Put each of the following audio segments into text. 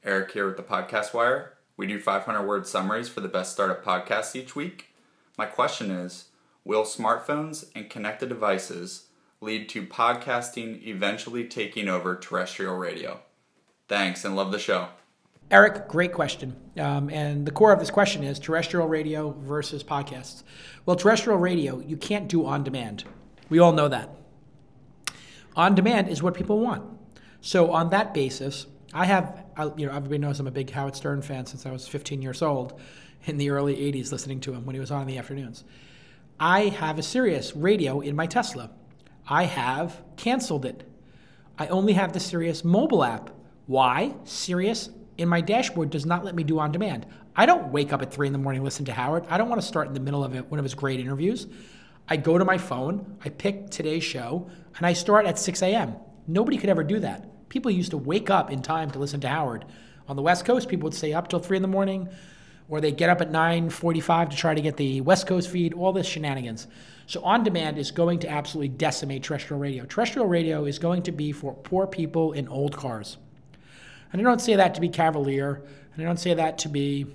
Eric here with the Podcast Wire. We do 500-word summaries for the best startup podcasts each week. My question is, will smartphones and connected devices lead to podcasting eventually taking over terrestrial radio? Thanks, and love the show. Eric, great question. And the core of this question is terrestrial radio versus podcasts. Well, terrestrial radio, you can't do on demand. We all know that. On demand is what people want. So on that basis, everybody knows I'm a big Howard Stern fan since I was 15 years old in the early 80s listening to him when he was on in the afternoons. I have a Sirius radio in my Tesla. I have canceled it. I only have the Sirius mobile app. Why? Sirius in my dashboard does not let me do on demand. I don't wake up at 3 in the morning and listen to Howard. I don't want to start in the middle of one of his great interviews. I go to my phone, I pick today's show, and I start at 6 a.m. Nobody could ever do that. People used to wake up in time to listen to Howard. On the West Coast, people would stay up till 3 in the morning, or they get up at 9:45 to try to get the West Coast feed, all this shenanigans. So on demand is going to absolutely decimate terrestrial radio. Terrestrial radio is going to be for poor people in old cars. And I don't say that to be cavalier, and I don't say that to be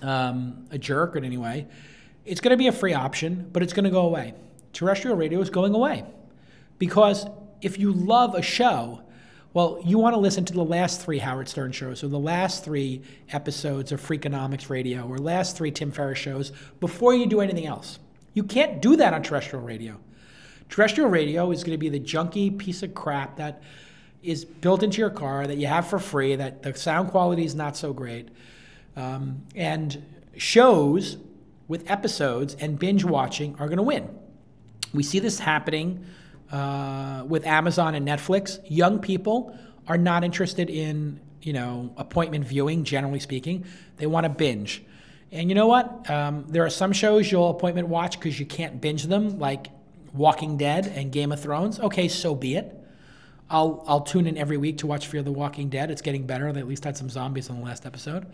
a jerk in any way. It's going to be a free option, but it's going to go away. Terrestrial radio is going away. Because if you love a show, well, you want to listen to the last 3 Howard Stern shows, or the last 3 episodes of Freakonomics Radio, or last 3 Tim Ferriss shows before you do anything else. You can't do that on terrestrial radio. Terrestrial radio is going to be the junky piece of crap that is built into your car that you have for free, that the sound quality is not so great. And shows with episodes and binge watching are going to win. We see this happening with Amazon and Netflix. Young people are not interested in, appointment viewing, generally speaking. They want to binge. And you know what? There are some shows you'll appointment watch because you can't binge them, like Walking Dead and Game of Thrones. Okay, so be it. I'll tune in every week to watch Fear the Walking Dead. It's getting better. They at least had some zombies on the last episode.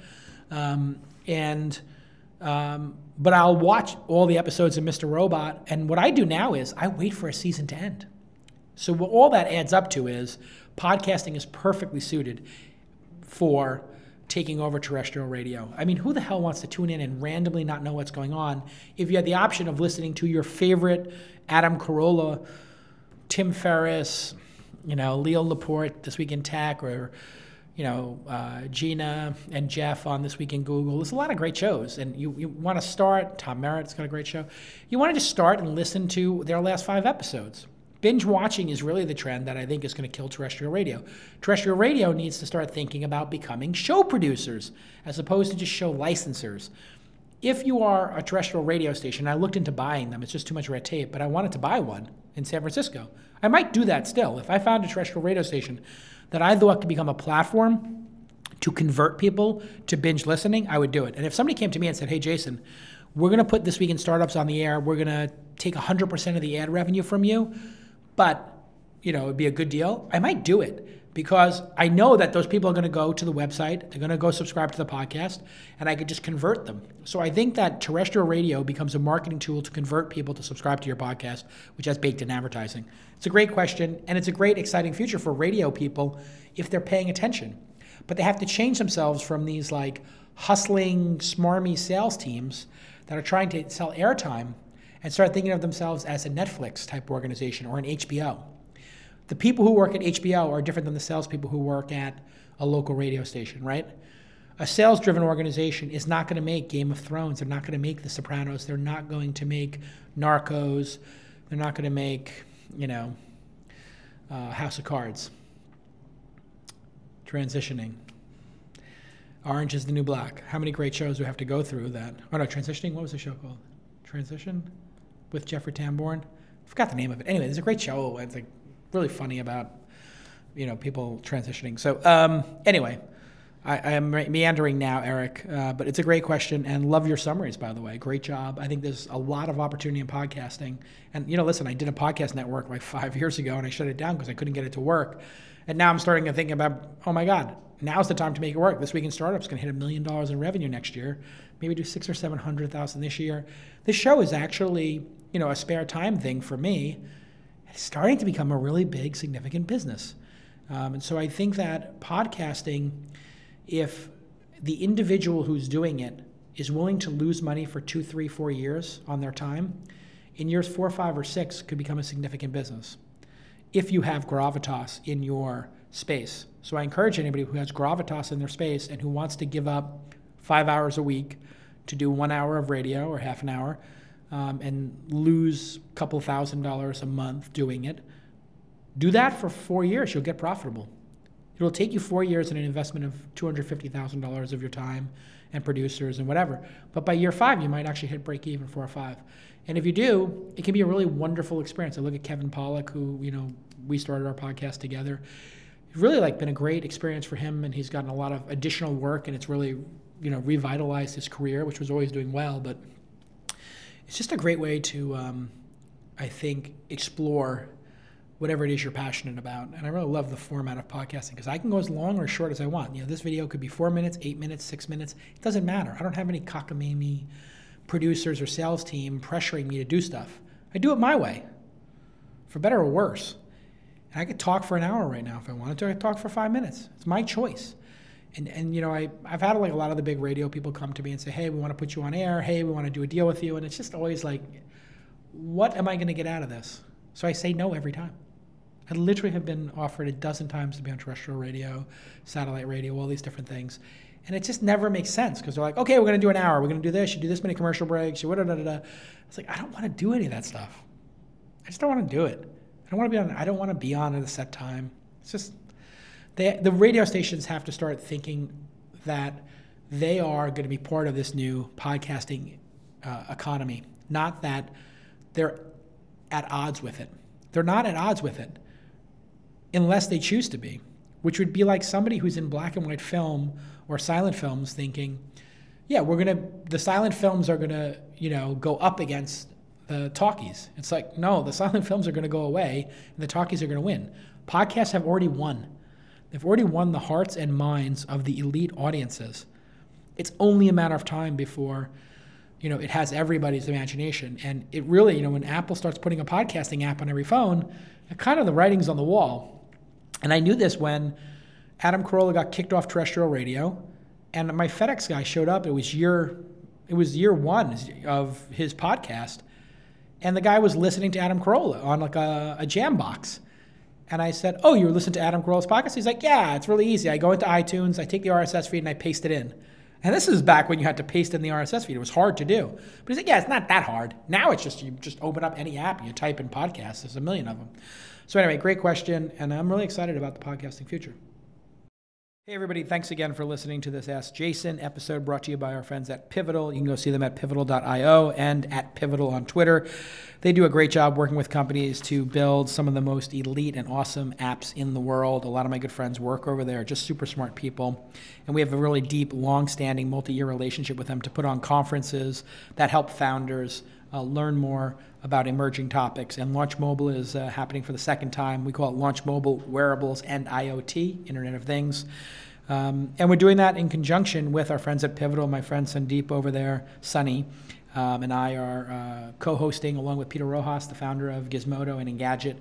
But I'll watch all the episodes of Mr. Robot, and what I do now is I wait for a season to end. So what all that adds up to is podcasting is perfectly suited for taking over terrestrial radio. I mean, who the hell wants to tune in and randomly not know what's going on if you had the option of listening to your favorite Adam Carolla, Tim Ferriss, Leo Laporte, This Week in Tech, or Gina and Jeff on This Week in Google. There's a lot of great shows, and you want to start. Tom Merritt's got a great show. You want to just start and listen to their last 5 episodes. Binge watching is really the trend that I think is going to kill terrestrial radio. Terrestrial radio needs to start thinking about becoming show producers as opposed to just show licensors. If you are a terrestrial radio station, I looked into buying them. It's just too much red tape, but I wanted to buy one in San Francisco. I might do that still. If I found a terrestrial radio station that I thought could become a platform to convert people to binge listening, I would do it. And if somebody came to me and said, hey, Jason, we're going to put This Week in Startups on the air. We're going to take 100% of the ad revenue from you, but it'd be a good deal. I might do it because I know that those people are going to go to the website. They're going to go subscribe to the podcast, and I could just convert them. So I think that terrestrial radio becomes a marketing tool to convert people to subscribe to your podcast, which has baked in advertising. It's a great question, and it's a great, exciting future for radio people if they're paying attention. But they have to change themselves from these hustling, smarmy sales teams that are trying to sell airtime and start thinking of themselves as a Netflix type organization or an HBO. The people who work at HBO are different than the salespeople who work at a local radio station, right? A sales-driven organization is not going to make Game of Thrones. They're not going to make The Sopranos. They're not going to make Narcos. They're not going to make, House of Cards. Transitioning. Orange is the New Black. How many great shows do we have to go through that? Oh, no, Transitioning? What was the show called? Transition? With Jeffrey Tambor? I forgot the name of it. Anyway, it's a great show. It's really funny about, people transitioning. So anyway, I am meandering now, Eric, but it's a great question, and love your summaries, by the way. Great job. I think there's a lot of opportunity in podcasting. And, listen, I did a podcast network 5 years ago, and I shut it down because I couldn't get it to work. And now I'm starting to think about, oh, my God, now's the time to make it work. This Week in Startups going to hit $1 million in revenue next year, maybe do 600,000 or 700,000 this year. This show is actually, a spare time thing for me. It's starting to become a really big, significant business. And so I think that podcasting if the individual who's doing it is willing to lose money for 2, 3, 4 years on their time, in years 4, 5, or 6 could become a significant business if you have gravitas in your space. So I encourage anybody who has gravitas in their space and who wants to give up 5 hours a week to do 1 hour of radio or half an hour and lose a couple $1,000s a month doing it, do that for 4 years. You'll get profitable. It'll take you 4 years and an investment of $250,000 of your time and producers and whatever. But by year 5, you might actually hit break even 4 or 5. And if you do, it can be a really wonderful experience. I look at Kevin Pollak, who, we started our podcast together. It's really been a great experience for him, and he's gotten a lot of additional work, and it's really, revitalized his career, which was always doing well. But it's just a great way to, I think, explore whatever it is you're passionate about. And I really love the format of podcasting because I can go as long or as short as I want. This video could be 4 minutes, 8 minutes, 6 minutes. It doesn't matter. I don't have any cockamamie producers or sales team pressuring me to do stuff. I do it my way, for better or worse. And I could talk for an hour right now if I wanted to. I could talk for 5 minutes. It's my choice. And I've had a lot of the big radio people come to me and say, hey, we want to put you on air. Hey, we want to do a deal with you. And it's just always what am I going to get out of this? So I say no every time. I literally have been offered a dozen times to be on terrestrial radio, satellite radio, all these different things. And it just never makes sense because they're like, okay, we're going to do an hour. We're going to do this. You do this many commercial breaks. You da-da-da-da. It's I don't want to do any of that stuff. I just don't want to do it. I don't want to be on at a set time. It's just the radio stations have to start thinking that they are going to be part of this new podcasting economy, not that they're at odds with it. They're not at odds with it unless they choose to be, which would be like somebody who's in black and white film or silent films thinking, yeah, the silent films are going to, go up against the talkies. It's no, the silent films are going to go away and the talkies are going to win. Podcasts have already won. They've already won the hearts and minds of the elite audiences. It's only a matter of time before, it has everybody's imagination. And it really, when Apple starts putting a podcasting app on every phone, kind of the writing's on the wall. And I knew this when Adam Carolla got kicked off terrestrial radio, and my FedEx guy showed up. It was year 1 of his podcast, and the guy was listening to Adam Carolla on a jam box. And I said, oh, you were listening to Adam Carolla's podcast? He's like, yeah, it's really easy. I go into iTunes, I take the RSS feed, and I paste it in. And this is back when you had to paste in the RSS feed. It was hard to do. But he's like, yeah, it's not that hard. Now it's you just open up any app and you type in podcasts. There's a million of them. So anyway, great question. And I'm really excited about the podcasting future. Hey, everybody. Thanks again for listening to this Ask Jason episode brought to you by our friends at Pivotal. You can go see them at pivotal.io and at Pivotal on Twitter. They do a great job working with companies to build some of the most elite and awesome apps in the world. A lot of my good friends work over there, just super smart people. And we have a really deep, long-standing, multi-year relationship with them to put on conferences that help founders learn more about emerging topics. And Launch Mobile is happening for the second time. We call it Launch Mobile Wearables and IoT, Internet of Things. And we're doing that in conjunction with our friends at Pivotal. My friend Sandeep over there, Sunny, and I are co-hosting along with Peter Rojas, the founder of Gizmodo and Engadget.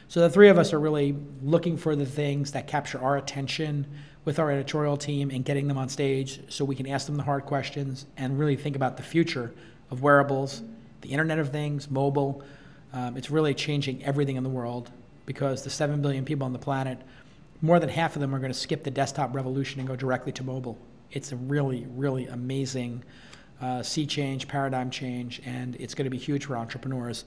So the three of us are really looking for the things that capture our attention with our editorial team and getting them on stage so we can ask them the hard questions and really think about the future of wearables, the Internet of Things, mobile. It's really changing everything in the world because the 7 billion people on the planet, more than half of them are going to skip the desktop revolution and go directly to mobile. It's a really, really amazing sea change, paradigm change, and it's going to be huge for entrepreneurs.